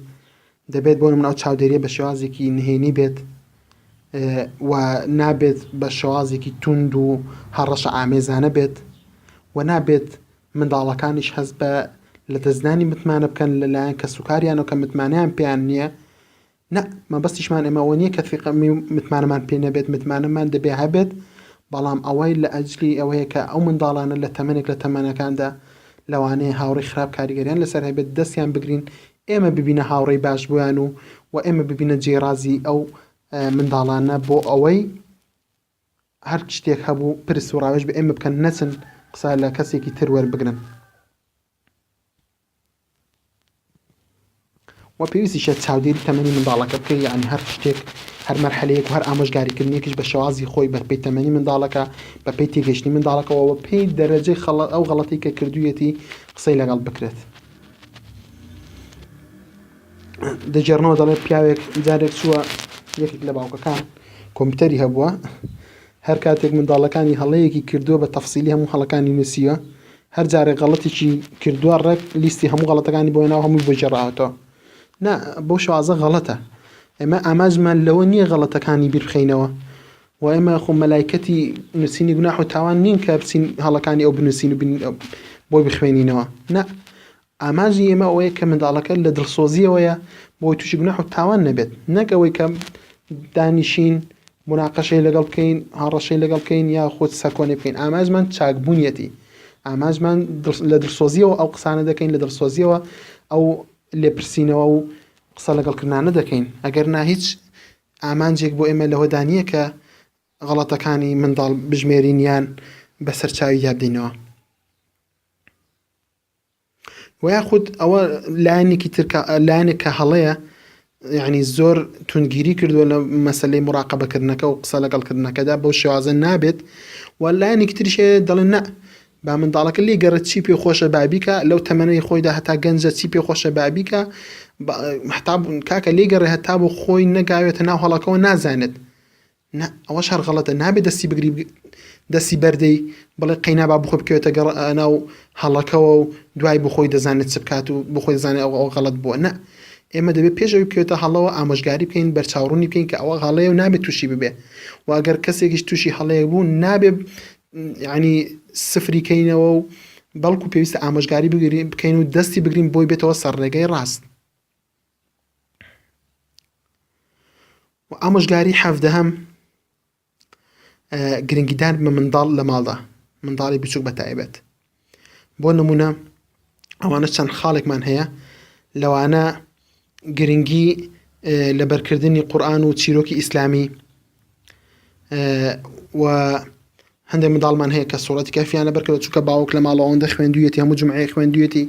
دەبێت بۆ نمونە ئەو چاودێریە بە شێوازێکی نهێنی بێت و نابێت بە شێوازێکی توند و هەڕەشە ئامێزانە بێت و نابێت منداڵەکانیش هەست بە لە دەستدانی متمانە بکەن لەلایەن کە سوکاریانەوە کە متمانیان پێیان نییە. نە مەبەستیشمان ئێمەوە نییە کە فیقەمی متمانەمان پێ نەبێت، متمانەمان دەبێ هەبێت، بەڵام ئەوەی لە ئەجلی ئەوەیە کە ئەو منداڵانە لە تەمەنێک لە تەمەنەکاندا لەوانەیە هاوڕێی خراپ کاریگەریان لەسەر هەبێت دەستیان بگرین، ئێمە ببینە هاوڕێی باش بۆیان و ئێمە ببینە جێرازی ئەو منداڵانە بۆ ئەوەی هەر شتێک هەبوو پرس و ڕاوێژ بە ئێمە بکەن، نەچن قسە لە کەسێکی تر وەربگرن. و پێویستیشە چاودێری تەمەنی منداڵەکە بکەی، یعنی هەر شتێک هەر مەرحەلەیەک و هەر ئامۆژگاریکردنێکیش بە شێوازی خۆی بەپێی تەمەنی منداڵەکە بەپێی تێگەشتنی منداڵەکەەوە پێی دەرەجەی ئەو غەڵەتی کە کردوویەتی قسەی لەگەڵ بکرێت. دەجێڕنەوە دەڵێ پیاوێک جارێک چووە یەکێک لە باوکەکان کۆمپیوتەری هەبووە، هەر کاتێک منداڵەکانی هەڵەیەکی کردووە بە تەفسیلی هەموو هەڵەکانی نووسیوە، هەر جارێک غەڵەتێکی کردووە ڕێک لیستی هەموو غەڵەتەکانی بۆ هێناوە هەمووی بۆ جێڕاوەتەوە. نا بۆ شوازە غەڵەتە، ئێمە ئاماژمان لەوە نییە غەڵەتەکانی بیربخەینەوە و ئێمە خۆ مەلایکەتی نووسینی گوناح و تاوان نین کە بچین هەڵەکانی ئەو بنووسین و بۆی بخوێنینەوە. نا ئاماژی ئێمە ئەوەیە کە منداڵەکە لە دڵسۆزیەوەیە بۆی تووشی گوناح و تاوان نەبێت، نەک ئەوەی کە دانیشین مناقەشەی لەگەڵ بکەین، هەڕەشەی لەگەڵ بکەین یا خۆت سەرکۆنێ بکەین. ئاماژمان چاکبوونیەتی، ئاماژمان لە دڵسۆزیەوە ئەو قسانە دەکەین، لە دڵسۆزیەوە ئەو لێپرسینەوە و قسە لەگەڵکردانە دەکەین. ئەگەر نا هیچ ئامانجێک بۆ ئێمە لەوەدانیە کە غەڵەتەکانی منداڵ بژمێرین یان بەسەر چاوی یابدەینەوە. و یاخود ئەوە لایەنێکی ترکە لایەنێک کە هەڵەیە، یعنی زۆر تونگیری کردووە لە مەسەلەی مراقەبەکردنەکە و قسە لەگەڵکردنەکەدا بەو شێوازە نابێت. و لایەنێکی تریشێ دەڵێن نە با منداڵەکە لێ گەڕێت چی پێ خۆشە بابیکە، لەو تەمەنەی خۆیدا هەتا گەنجە چی پێ خۆشە بابیکە، هەتا کاکە لێ گەڕێ هەتا بۆ خۆی نەگاوێتە ناو هەڵەکەەوە نازانێت. ئەوەش هەر غەڵەتە، نابێت دەستی بگری دەستی بەردەی بڵێ قەینا بخۆی بکەوێتە ناو هەڵەکەەوە و دوای بخۆی دەزانێت چ بکات و بخۆی دەزانێت ئەو غەڵەت بووە. نە ئێمە دەبێت پێشەوەی بکەوێتە هەڵەوە ئامۆژگاری بکەین، بەرچاوڕوونی بکەین کە ئەوە هەڵەیە و نابێت تووشی ببێ، و ئەگەر کەسێکیش تووشی هەڵەیە بوو نابێت یعنی سفریکەینەوە و بەڵکو پێویستە ئامۆژگاری بکەین و دەستی بگرین بۆی بێتەوە سەر ڕێگەی ڕاست. و ئامۆژگاری حەفدەهەم گرنگیدان بە منداڵ لە ماڵدا، منداڵی بچووک بەتایبەت. بۆ نمونە ئەوانە چەند خاڵێکمان هەیە لەوانە گرنگی لە بەرکردنی قورئان و چیرۆکی ئیسلامی، و هەندێک منداڵمان هەیە کە سوورەتی کەفیانە بەرکردووە چونکە باوک لە ماڵەوەندە خوێندوویەتی، هەموو جمعەیە خوێندوویەتی،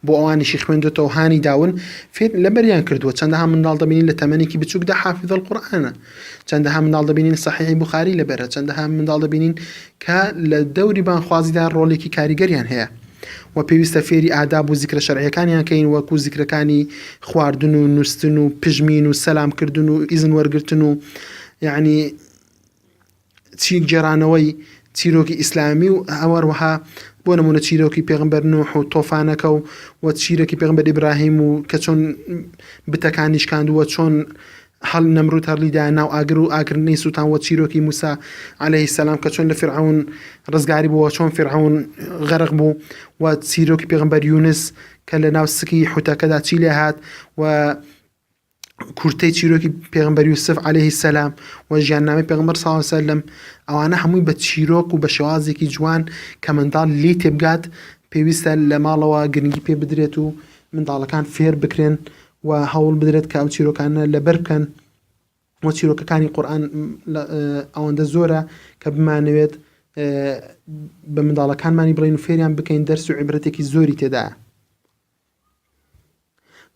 بۆ ئەوانیشی خوێندوێتەوە هانی داون فێر لەبەریان کردووە. چەندەها منداڵ دەبینین لە تەمەنێکی بچووکدا حافظ القورئانە، چەندەها منداڵ دەبینین سەحیحی بوخاری لەبەرە، چەندەها منداڵ دەبینین کە لە دەوری بانخوازیدا ڕۆڵێکی کاریگەریان هەیە و پێویستە فێری ئاداب و زیکرە شەرعیەکانیان کەین، وەکو زیکرەکانی خواردن و نووستن و پژمین و سەلامکردن و ئیزن وەرگرتن و یعنی چیک جێرانەوەی چیرۆکی ئیسلامی و هەروەها بۆ نمونە چیرۆکی پێغمبەر نوح و تۆفانەکە و چیرۆکی پێغمبەر ئیبراهیم و کە چۆن بتەکانی شکاندووە، چۆن هەڵ نەمرود هەڵیدا ناو ئاگر و ئاگرنەی سووتان، و چیرۆکی موسا عەلەیهی سەلام کە چۆن لە فیرعەون ڕزگاری بووە، چۆن فیرعەون غەرق بوو، و چیرۆکی پێغمبەر یونس کە لە ناو سکی حوتەکەدا چی لێ هات، و کورتەی چیرۆکی پێغمبەر یوسف عەلەیهی سەلام و ژیاننامەی پێغمبەر صلی الله علیه و سەلەم. ئەوانە هەمووی بە چیرۆک و بە شێوازێکی جوان کە منداڵ لێ تێبگات پێویستە لە ماڵەوە گرنگی پێ بدرێت و منداڵەکان فێر بکرێن و هەوڵ بدرێت کە ئەو چیرۆکانە لەبەر بکەن. و چیرۆکەکانی قورئان ئەوەندە زۆرە کە بمانەوێت بە منداڵەکانمانی بڵێن و فێریان بکەین، دەرس و عیبرەتێکی زۆری تێدایە.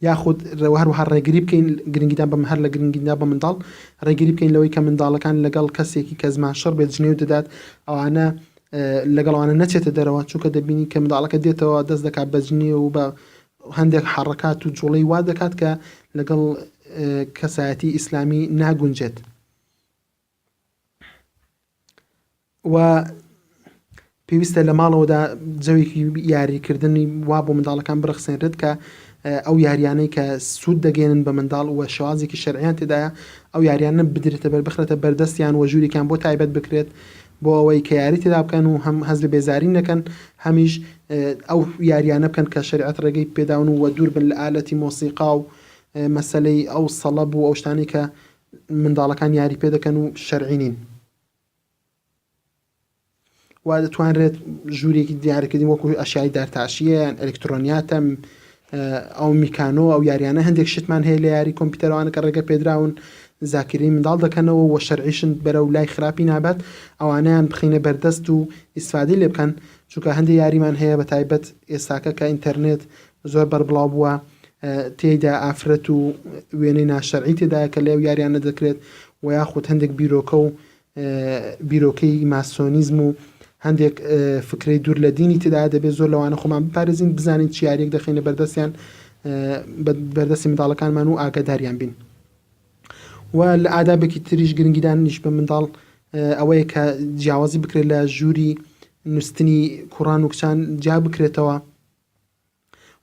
یاخود هەروەها ڕێگری بکەین گرنگیدان بەم هەر لە گرنگیدا بە منداڵ ڕێگری بکەین لەوەی کە منداڵەکان لەگەڵ کەسێکی کە زمان شەڕ بێت ژنێو دەدات ئەوانە لەگەڵوانە نەچێتە دەرەوە چونکە دەبینی کە منداڵەکە دێتەوە دەست دەکات بە جنێ و بە هەندێک حڕکات و جوڵەی وا دەکات کە لەگەڵ کەسایەتی ئیسلامی ناگونجێت و پێویستە لە ماڵەوەدا جەوێکی یاریکردنی وا بۆ منداڵەکان بڕخسێنرێت کە ئەو یاریانەی کە سوود دەگەێنن بە منداڵ و شێوازێکی شەرعیان تێدایە ئەو یاریانە بدرێتە بخرێتە بەردەستیان و ژووریان بۆ تایبەت بکرێت بۆ ئەوەی کە یاری تێدا بکەن و هەم هەز لە بێزاری نەکەن هەمیش ئەو یاریانە بکەن کە شریعەت ڕێگەی پێداون و دوور بن لە ئالەتی مۆسیقا و مەسەلەی ئەو سەڵەب و ئەو شتانی کە منداڵەکان یاری پێ دەکەن و شەرعی نین و دەتوانرێت ژوورێکی دیارەکردی وەکو ئەشیای دارتاشیە ئەلکترۆنیاتە ئەو میکانۆ ئەو یاریانە هەندێک شتمان هەیە لە یاری کۆمپیوتەرەوانە کە ڕێگە پێدراون زاکری منداڵ دەکەنەوە و شەرعیشن بەرە و لای خراپی نابێت ئەوانیان بخینە بەردەست و ئیسفادەی لێ بکەن چونکە هەندێک یاریمان هەیە بە تایبەت ئێستاکە کە ئینتەرنێت زۆر بەربڵاو بووە تێیدا ئافرەت و وێنەی ناشەرعی تێدایە کە لێو یاریانە دەکرێت و یاخود هەندێک بیرۆکە و بیرۆکەی ماسۆنیزم و هەندێک فکرەی دوور لە دینی تێدا دەبێت زۆر لەوانە خۆمان بپارێزین بزانین چی یاریەک دەخینە بەردەستیان بەردەستی منداڵەکانمان و ئاگاداریان بین و لە ئادابێکی تریش گرنگیدانیش بە منداڵ ئەوەیە کە جیاوازی بکرێت لە ژووری نووسنی کوڕان و کچان جا بکرێتەوە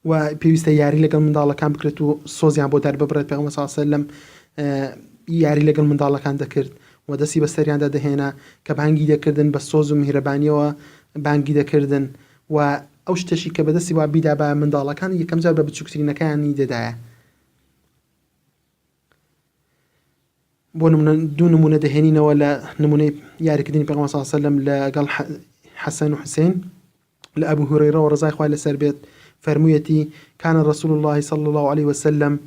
و پێویستە یاری لەگەڵ منداڵەکان بکرێت و سۆزیان بۆ دەرببڕێت پێغەمبەر صلی الله علیه و سلم یاری لەگەڵ منداڵەکان دەکرد و دەستی بەسەریاندا دەهێنا کە بانگی دەکردن بە سۆز و میهرەبانیەوە بانگی دەکردن و ئەو شتێکی کە بەدەستی وا بیدا بە منداڵەکان یەکەم جار بە بچووکترینەکانی دەدایە بۆ دوو نمونە دەهێنینەوە لە نمونەی یاریکردنی پێغەمبەر صلی الله علیه و سلم لەگەڵ حەسەن و حوسێن لە ئەبوو هورەیرە و ڕەزای خوای لەسەر بێت فەرموویەتی كان رسول الله صلى الله عليه وسلم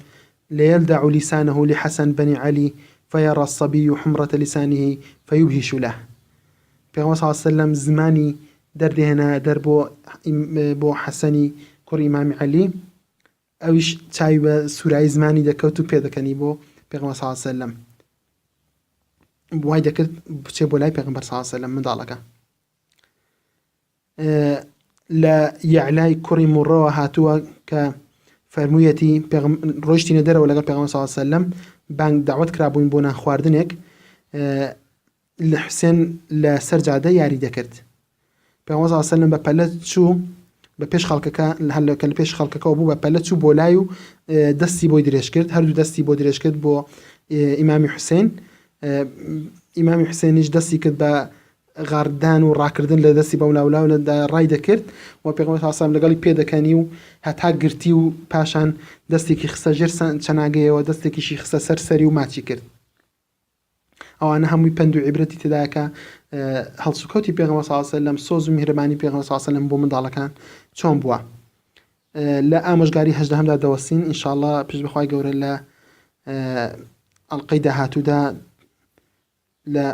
ليلدع لسانه لحسن بن علي فيرى الصبي حمرة لسانه فيبهش له پێغەمبەر صلی الله عليه وسلم زمانی دەردێنا دەر بۆ حەسەنی کوڕی ئیمامی عەلی ئەویش چاوی بە سوورایی زمانی دەکەوت و پێدەکەنی بۆ پێغەمبەر صلی الله عليه وسلم وای دەکرد بچێ بۆ لای پێغەمبەر صلی الله عليه وسلم منداڵەکە لە یەعلای کوڕی موڕەوە هاتووە کە فەرموویەتی ڕۆیشتینە دەرەوە لەگەڵ پێغەمبەر صلی الله عليه وسلم بانگ دعوت کرابووین بۆ نان خواردنێک لە حوسێن لە سەر جادە یاری دەکرد پێغەمبەر صلی الله عليه وسلم بە پەلە چوو بە پێش خەڵکەکە هەلوکە لە پێش خەڵکەکەەوە بوو بە پەلە چوو بۆ لای و دەستی بۆی درێژ کرد هەردوو دەستی بۆ درێژ کرد بۆ ئیمامی حوسێن ئیمامی حوسێنیش دەستی کرد بە غاردان و ڕاکردن لە دەستی بەولاولاودا ڕای دەکرد و پێغەمبەر صلی الله عليه وسلم لەگەڵی پێدەکەنی و هەتا گرتی و پاشان دەستێکی خستە ژێر چەناگەیەوە دەستێکیشی خستە سەر سەری و ماچی کرد ئەوانە هەمووی پند و عیبرەتی تێدایە هەڵسوکەوتی پێغەمبەر صلی الله عليه وسلم سۆز و میهرەبانی پێغەمبەر صلی الله عليه وسلم بۆ منداڵەکان چۆن بووە لە ئامۆژگاری هەژدەهەمدا دەوەستین ئینشاءالله پێش بەخوای گەورە لە ئەڵقەی داهاتوودا لە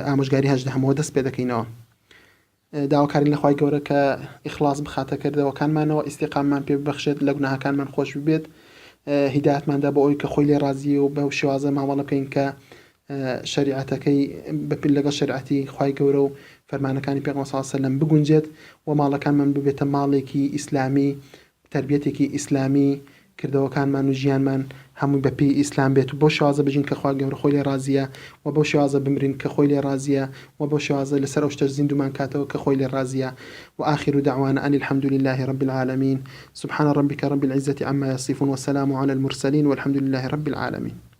ئامۆژگاری هەژدەهەمەوە دەست پێ دەکەینەوە داواکارین لە خوای گەورە کە ئیخلاص بخاتە کردەوەکانمانەوە ئیستیقاممان پێ ببەخشێت لە گوناهەکانمان خۆش ببێت هیدایەتماندا بۆ ئەوەی کە خۆی لێ ڕازیە و بەو شێوازە مامەڵە بکەین کە شریعەتەکەی بەپیل لەگەڵ شریعەتی خوای گەورە و فەرمانەکانی پێغەمبەر صلی الله عليه وسلم بگونجێت و ماڵەکانمان ببێتە ماڵێکی ئیسلامی تربیەتێکی ئیسلامی کردەوەکانمان و ژیانمان هەمووی بەپی ئیسلام بێت و بۆ شێوازە بژین کە خوای گەورە خۆی لێ ڕازیە و بۆ شێوازە بمرین کە خۆی لێ ڕازیە و بۆ شێوازە لەسەر ئەو شتە زیندومان کاتەوە کە خۆی لێ ڕازیە وآخر دعوانا أن الحمد لله رب العالمين سبحان ربك رب العزة عما يصفون والسلام على المرسلين والحمد لله رب العالمين